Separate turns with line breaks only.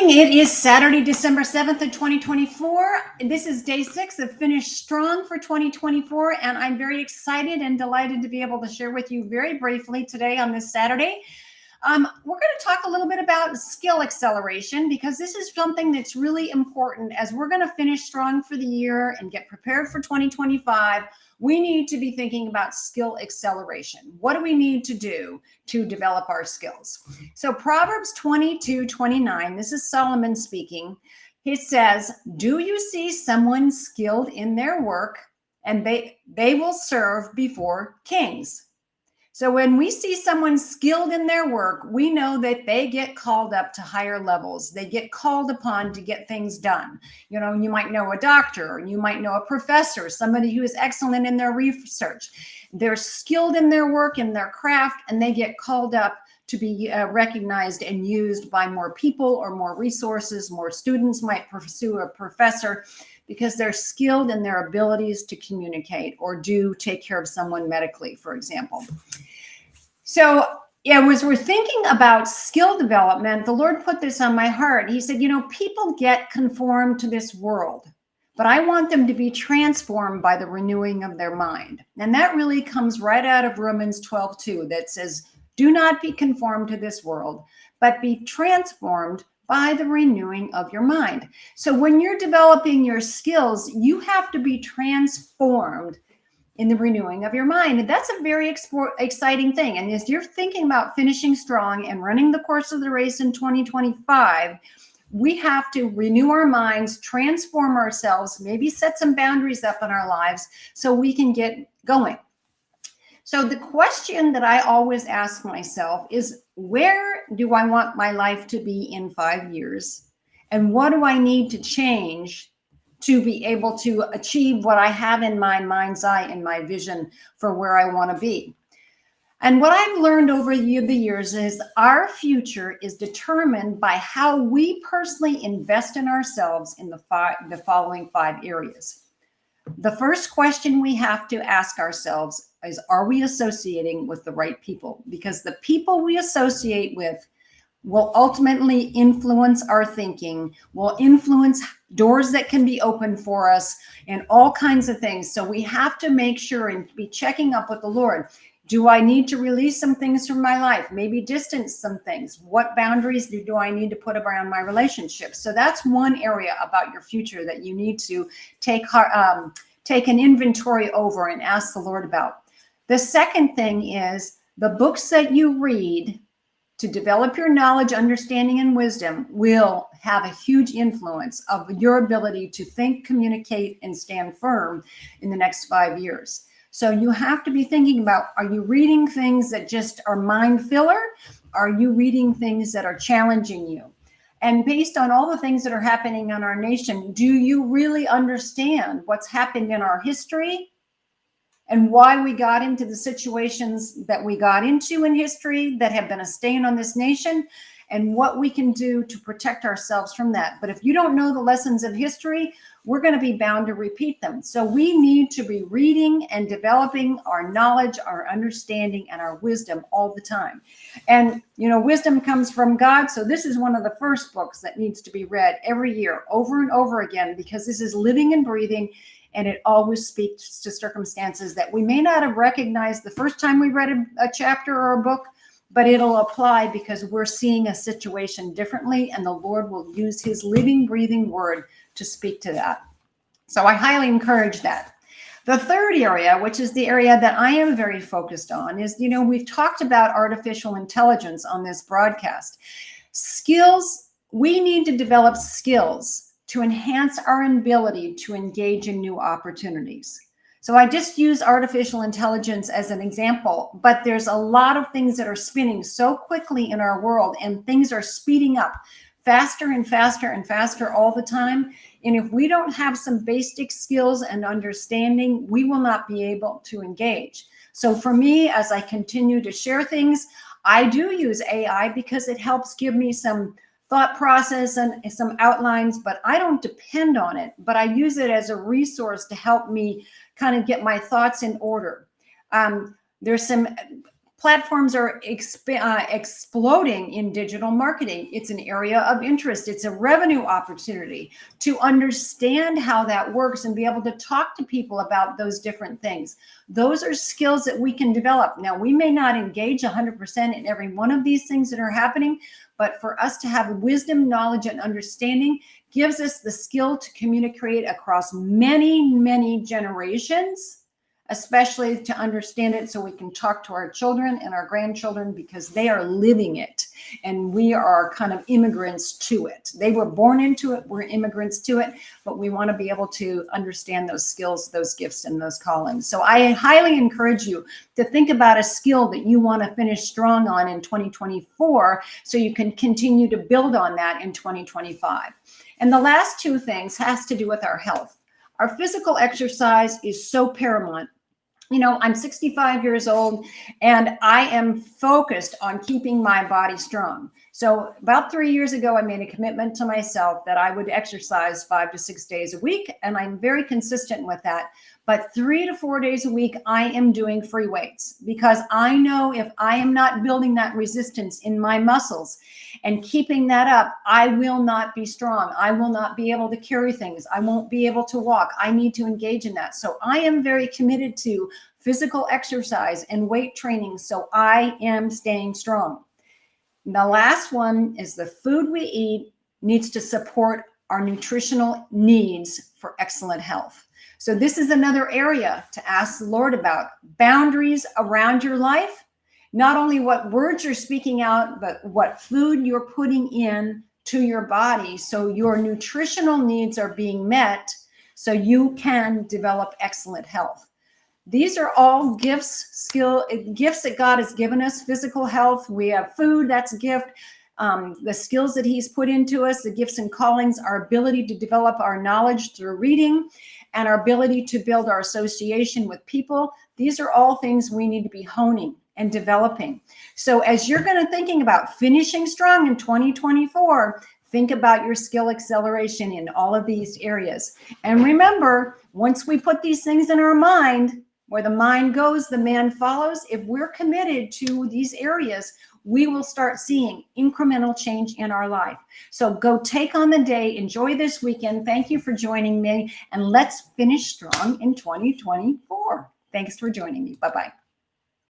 morning. It is Saturday, December 7th of 2024. This is day 6 of Finish Strong for 2024, and I'm very excited and delighted to be able to share with you very briefly today on this Saturday. We're going to talk a little bit about skill acceleration because this is something that's really important as we're going to finish strong for the year and get prepared for 2025. We need to be thinking about skill acceleration. What do we need to do to develop our skills? So Proverbs 22:29, this is Solomon speaking. He says, "Do you see someone skilled in their work, and they will serve before kings." So when we see someone skilled in their work, we know that they get called up to higher levels. They get called upon to get things done. You know, you might know a doctor, or you might know a professor, somebody who is excellent in their research. They're skilled in their work, in their craft, and they get called up to be recognized and used by more people or more resources. More students might pursue a professor because they're skilled in their abilities to communicate or do take care of someone medically, for example. So as we're thinking about skill development, the Lord put this on my heart. He said, people get conformed to this world, but I want them to be transformed by the renewing of their mind. And that really comes right out of Romans 12:2 that says, "Do not be conformed to this world, but be transformed by the renewing of your mind." So when you're developing your skills, you have to be transformed in the renewing of your mind. And that's a very exciting thing. And as you're thinking about finishing strong and running the course of the race in 2025, we have to renew our minds, transform ourselves, maybe set some boundaries up in our lives so we can get going. So the question that I always ask myself is, where do I want my life to be in 5 years? And what do I need to change to be able to achieve what I have in my mind's eye and my vision for where I want to be? And what I've learned over the years is our future is determined by how we personally invest in ourselves in the following 5 areas. The first question we have to ask ourselves is, are we associating with the right people? Because the people we associate with will ultimately influence our thinking, will influence doors that can be opened for us, and all kinds of things. So we have to make sure and be checking up with the Lord. Do I need to release some things from my life? Maybe distance some things. What boundaries do I need to put around my relationships? So that's one area about your future that you need to take an inventory over and ask the Lord about. The second thing is the books that you read to develop your knowledge, understanding, and wisdom will have a huge influence of your ability to think, communicate, and stand firm in the next 5 years. So you have to be thinking about, are you reading things that just are mind filler? Are you reading things that are challenging you? And based on all the things that are happening in our nation, do you really understand what's happened in our history and why we got into the situations that we got into in history that have been a stain on this nation, and what we can do to protect ourselves from that? But if you don't know the lessons of history, we're going to be bound to repeat them. So we need to be reading and developing our knowledge, our understanding, and our wisdom all the time. And, wisdom comes from God. So this is one of the first books that needs to be read every year over and over again, because this is living and breathing. And it always speaks to circumstances that we may not have recognized the first time we read a chapter or a book, but it'll apply because we're seeing a situation differently, and the Lord will use his living, breathing word to speak to that. So I highly encourage that. The third area, which is the area that I am very focused on, is, we've talked about artificial intelligence on this broadcast. Skills, we need to develop skills to enhance our ability to engage in new opportunities. So I just use artificial intelligence as an example, but there's a lot of things that are spinning so quickly in our world, and things are speeding up faster and faster and faster all the time. And if we don't have some basic skills and understanding, we will not be able to engage. So for me, as I continue to share things, I do use AI because it helps give me some thought process and some outlines, but I don't depend on it. But I use it as a resource to help me kind of get my thoughts in order. There's some Platforms are exploding in digital marketing. It's an area of interest. It's a revenue opportunity to understand how that works and be able to talk to people about those different things. Those are skills that we can develop. Now, we may not engage 100% in every one of these things that are happening, but for us to have wisdom, knowledge, and understanding gives us the skill to communicate across many, many generations, especially to understand it so we can talk to our children and our grandchildren, because they are living it and we are kind of immigrants to it. They were born into it, we're immigrants to it, but we want to be able to understand those skills, those gifts, and those callings. So I highly encourage you to think about a skill that you want to finish strong on in 2024 so you can continue to build on that in 2025. And the last two things has to do with our health. Our physical exercise is so paramount. You know, I'm 65 years old and I am focused on keeping my body strong. So about 3 years ago, I made a commitment to myself that I would exercise 5 to 6 days a week. And I'm very consistent with that. But 3 to 4 days a week, I am doing free weights, because I know if I am not building that resistance in my muscles and keeping that up, I will not be strong. I will not be able to carry things. I won't be able to walk. I need to engage in that. So I am very committed to physical exercise and weight training. So I am staying strong. The last one is the food we eat needs to support our nutritional needs for excellent health. So this is another area to ask the Lord about. Boundaries around your life, not only what words you're speaking out, but what food you're putting in to your body so your nutritional needs are being met so you can develop excellent health. These are all gifts that God has given us. Physical health, we have food, that's a gift. The skills that he's put into us, the gifts and callings, our ability to develop our knowledge through reading, and our ability to build our association with people. These are all things we need to be honing and developing. So as you're going to thinking about finishing strong in 2024, think about your skill acceleration in all of these areas. And remember, once we put these things in our mind, where the mind goes, the man follows. If we're committed to these areas, we will start seeing incremental change in our life. So go take on the day, enjoy this weekend. Thank you for joining me, and let's finish strong in 2024. Thanks for joining me. Bye-bye.